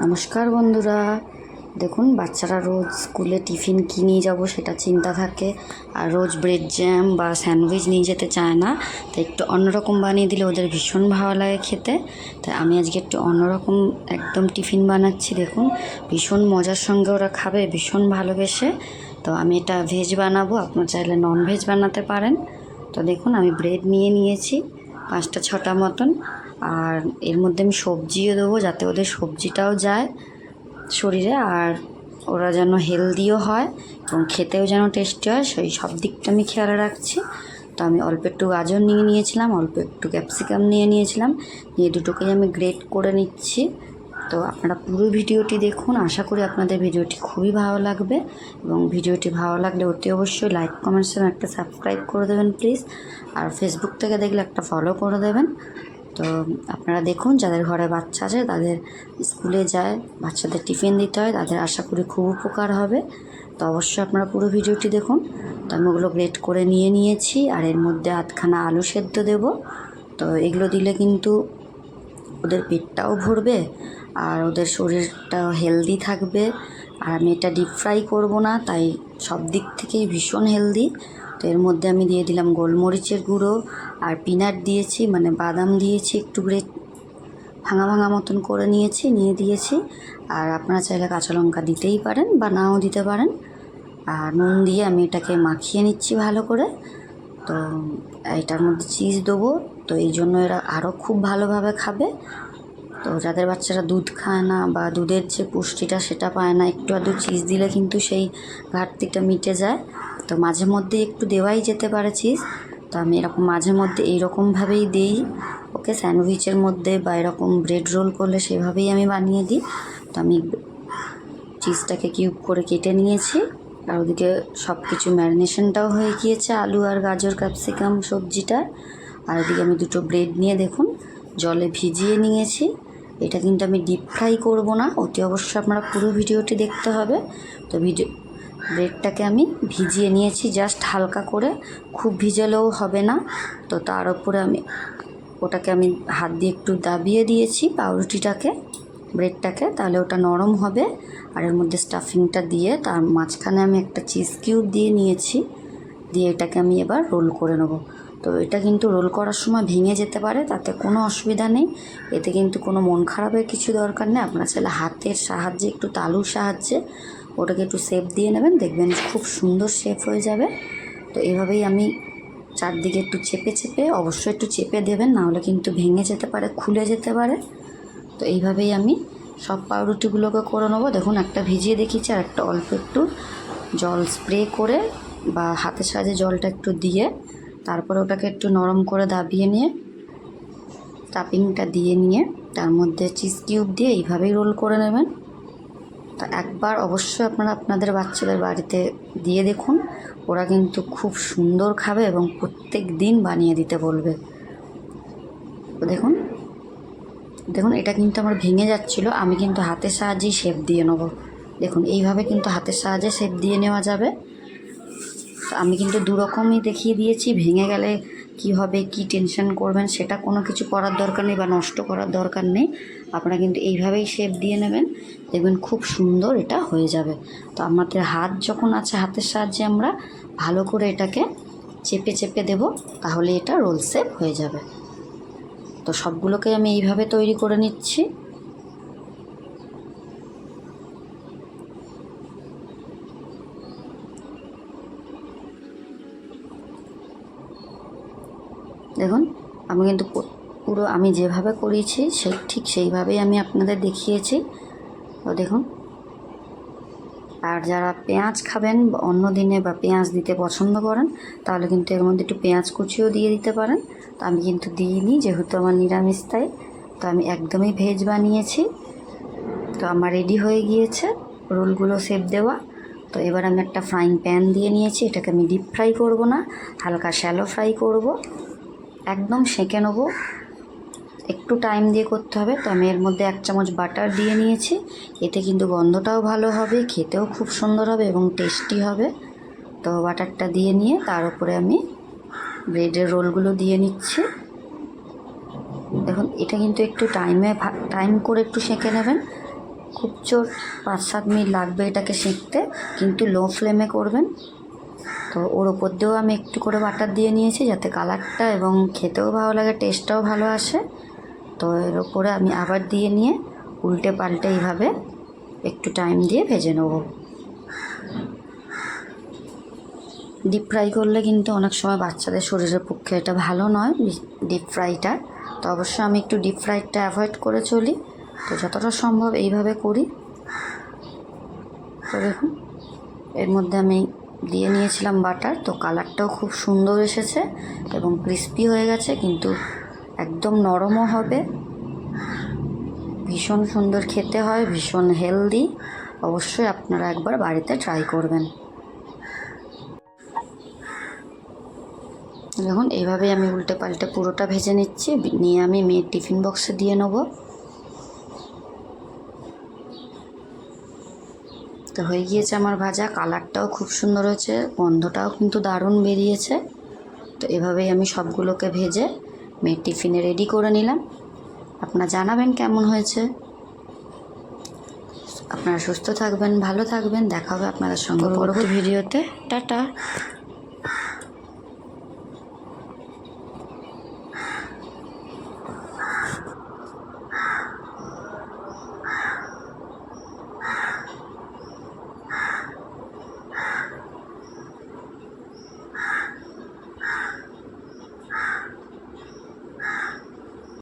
নমস্কার বন্ধুরা, দেখুন বাচ্চারা রোজ স্কুলে টিফিন কী নিয়ে যাব সেটা চিন্তা থাকে। আর রোজ ব্রেড জ্যাম বা স্যান্ডউইচ নিয়ে যেতে চায় না, তাই একটু অন্যরকম বানিয়ে দিলে ওদের ভীষণ ভালো লাগে খেতে। তাই আমি আজকে একটু অন্যরকম একদম টিফিন বানাচ্ছি। দেখুন ভীষণ মজার সঙ্গে ওরা খাবে, ভীষণ ভালোবেসে। তো আমি এটা ভেজ বানাবো, আপনার চাইলে নন ভেজ বানাতে পারেন। তো দেখুন আমি ব্রেড নিয়ে নিয়েছি 5-6টা মতন, আর এর মধ্যে আমি সবজিও দেবো যাতে ওদের সবজিটাও যায় শরীরে, আর ওরা যেন হেলদিও হয় এবং খেতেও যেন টেস্টি হয়, সেই সব দিকটা আমি খেয়াল রাখছি। তো আমি অল্প একটু গাজর নিয়ে নিয়েছিলাম, অল্প একটু ক্যাপসিকাম নিয়ে নিয়েছিলাম, নিয়ে দুটোকেই আমি গ্রেট করে নিচ্ছি। তো আপনারা পুরো ভিডিওটি দেখুন, আশা করি আপনাদের ভিডিওটি খুবই ভালো লাগবে। এবং ভিডিওটি ভালো লাগলে অতি অবশ্যই লাইক কমেন্টস এবং একটা সাবস্ক্রাইব করে দেবেন প্লিজ। আর ফেসবুক থেকে দেখলে একটা ফলো করে দেবেন। তো আপনারা দেখুন, যাদের ঘরে বাচ্চা আছে, তাদের স্কুলে যায়, বাচ্চাদের টিফিন দিতে হয়, তাদের আশা করি খুব উপকার হবে। তো অবশ্যই আপনারা পুরো ভিডিওটি দেখুন। তো আমি ওগুলো গ্রেট করে নিয়ে নিয়েছি, আর এর মধ্যে আধখানা আলু সেদ্ধ দেব। তো এগুলো দিলে কিন্তু ওদের পেটটাও ভরবে আর ওদের শরীরটাও হেলদি থাকবে। আর আমি এটা ডিপ ফ্রাই করবো না, তাই সব দিক থেকেই ভীষণ হেলদি। তো এর মধ্যে আমি দিয়ে দিলাম গোলমরিচের গুঁড়ো, আর পিনাট দিয়েছি, মানে বাদাম দিয়েছি, একটু গ্রেট ভাঙা ভাঙা মতন করে নিয়ে দিয়েছি। আর আপনারা চাইলে কাঁচা লঙ্কা দিতেই পারেন বা নাও দিতে পারেন। আর নুন দিয়ে আমি এটাকে মাখিয়ে নিচ্ছি ভালো করে। তো এটার মধ্যে চিজ দেবো, তো এই জন্য এরা আরও খুব ভালোভাবে খাবে। তো যাদের বাচ্চারা দুধ খায় না বা দুধের যে পুষ্টিটা সেটা পায় না, একটু আধটু চিজ দিলে কিন্তু সেই ঘাটতিটা মিটে যায়। তো মাঝে মধ্যে একটু দেওয়াই যেতে পারে চিজ। তো আমি এরকম মাঝে মধ্যে এইরকমভাবেই দিই ওকে, স্যান্ডউইচের মধ্যে বা এরকম ব্রেড রোল করলে সেভাবেই আমি বানিয়ে দিই। তো আমি চিজটাকে কিউব করে কেটে নিয়েছি, আর ওদিকে সব কিছু ম্যারিনেশনটাও হয়ে গিয়েছে, আলু আর গাজর ক্যাপসিকাম সবজিটা। আর এদিকে আমি দুটো ব্রেড নিয়ে দেখুন জলে ভিজিয়ে নিয়েছি। এটা কিন্তু আমি ডিপ ফ্রাই করব না, অতি অবশ্যই আপনারা পুরো ভিডিওটি দেখতে হবে। তো ব্রেডটাকে আমি ভিজিয়ে নিয়েছি জাস্ট হালকা করে, খুব ভিজালেও হবে না। তো তার উপরে ওটাকে আমি হাত দিয়ে একটু দাবিয়ে দিয়েছি পাউরুটিটাকে, ব্রেডটাকে, তাহলে ওটা নরম হবে। আর এর মধ্যে স্টাফিংটা দিয়ে তার মাঝখানে আমি একটা চিজ কিউব দিয়ে নিয়েছি, দিয়ে এটাকে আমি এবার রোল করে নেব। তো এটা কিন্তু রোল করার সময় ভেঙে যেতে পারে, তাতে কোনো অসুবিধা নেই, এতে কিন্তু কোনো মন খারাপের কিছু দরকার নেই। আপনারা চাইলে হাতের সাহায্যে, একটু তালুর সাহায্যে ওটাকে একটু শেপ দিয়ে নেবেন, দেখবেন খুব সুন্দর শেপ হয়ে যাবে। তো এভাবেই আমি চারদিকে একটু চেপে অবশ্যই একটু চেপে দেবেন, নাহলে কিন্তু ভেঙে যেতে পারে, খুলে যেতে পারে। তো এইভাবেই আমি সব পাউরুটিগুলোকে করে নেবো। দেখুন একটা ভিজিয়ে দেখিয়েছি, আর একটা অল্প একটু জল স্প্রে করে বা হাতের সাহায্যে জলটা একটু দিয়ে তারপরে ওটাকে একটু নরম করে দাবিয়ে নিয়ে স্টাফিংটা দিয়ে নিয়ে তার মধ্যে চিজ কিউব দিয়ে এইভাবেই রোল করে নেবেন। তো একবার অবশ্যই আপনারা আপনাদের বাচ্চাদের বাড়িতে দিয়ে দেখুন, ওরা কিন্তু খুব সুন্দর খাবে এবং প্রত্যেক দিন বানিয়ে দিতে বলবে। তো দেখুন এটা কিন্তু আমার ভেঙে যাচ্ছিলো, আমি কিন্তু হাতের সাহায্যেই শেপ দিয়ে নেবো। দেখুন এইভাবে কিন্তু হাতের সাহায্যে শেপ দিয়ে নেওয়া যাবে। তো আমি কিন্তু দুরকমই দেখিয়ে দিয়েছি, ভেঙে গেলে কি হবে, কি টেনশন করবেন, সেটা কোনো কিছু করার দরকার নেই বা নষ্ট করার দরকার নেই। আপনারা কিন্তু এইভাবেই শেপ দিয়ে নেবেন, দেখবেন খুব সুন্দর এটা হয়ে যাবে। তো আমাদের হাত যখন আছে, হাতের সাহায্যে আমরা ভালো করে এটাকে চেপে দেব, তাহলে এটা রোল শেপ হয়ে যাবে। তো সবগুলোকে আমি এইভাবে তৈরি করে নিচ্ছি। দেখুন আমি কিন্তু পুরো আমি যেভাবে করেছি ঠিক সেইভাবেই আমি আপনাদের দেখিয়েছি। তো দেখুন, আর যারা পেঁয়াজ খাবেন অন্য দিনে বা পেঁয়াজ দিতে পছন্দ করেন, তাহলে কিন্তু এর মধ্যে একটু পেঁয়াজ কুচিও দিয়ে দিতে পারেন। তো আমি কিন্তু দিইনি, যেহেতু আমার নিরামিষ, তাই তো আমি একদমই ভেজ বানিয়েছি। তো আমার রেডি হয়ে গিয়েছে রোলগুলো শেপ দেওয়া। তো এবার আমি একটা ফ্রাইং প্যান দিয়ে নিয়েছি, এটাকে আমি ডিপ ফ্রাই করব না, হালকা শ্যালো ফ্রাই করব, একদম সেঁকে নেবো, একটু টাইম দিয়ে করতে হবে। তো আমি এর মধ্যে 1 চামচ বাটার দিয়ে নিয়েছি, এতে কিন্তু গন্ধটাও ভালো হবে, খেতেও খুব সুন্দর হবে এবং টেস্টি হবে। তো বাটারটা দিয়ে নিয়ে তার উপরে আমি ব্রেডের রোলগুলো দিয়ে নিচ্ছি। দেখুন এটা কিন্তু একটু টাইম করে একটু সেঁকে নেবেন, খুব জোর 5-7 মিনিট লাগবে এটাকে শিখতে, কিন্তু লো ফ্লেমে করবেন। তো ওর ওপর দিয়েও আমি একটু করে বাটার দিয়ে নিয়েছি যাতে কালারটা এবং খেতেও ভালো লাগে, টেস্টটাও ভালো আসে। তো এর ওপরে আমি আবার দিয়ে নিয়ে উল্টে পাল্টে এইভাবে একটু টাইম দিয়ে ভেজে নেব। ডিপ ফ্রাই করলে কিন্তু অনেক সময় বাচ্চাদের শরীরের পক্ষে এটা ভালো নয়, ডিপ ফ্রাইটা। তো অবশ্যই আমি একটু ডিপ ফ্রাইটা অ্যাভয়েড করে চলি, তো যতটা সম্ভব এইভাবে করি। তো দেখুন এর মধ্যে আমি দিয়ে নিয়েছিলাম বাটার, তো কালারটাও খুব সুন্দর এসেছে এবং ক্রিস্পি হয়ে গেছে, কিন্তু একদম নরমও হবে। ভীষণ সুন্দর খেতে হয়, ভীষণ হেলদি। অবশ্যই আপনারা একবার বাড়িতে ট্রাই করবেন। দেখুন এইভাবেই আমি উল্টে পাল্টে পুরোটা ভেজে নিচ্ছি, নিয়ে আমি মেয়ের টিফিন বক্সে দিয়ে নেব। তো হয়ে গিয়েছে আমার ভাজা, কালারটাও খুব সুন্দর হয়েছে, গন্ধটাও কিন্তু দারুণ বেরিয়েছে। তো এভাবেই আমি সবগুলোকে ভেজে মেয়ের টিফিনে রেডি করে নিলাম। আপনারা জানাবেন কেমন হয়েছে। আপনারা সুস্থ থাকবেন, ভালো থাকবেন, দেখা হবে আপনাদের সঙ্গে পরবর্তী ভিডিওতে। টাটা।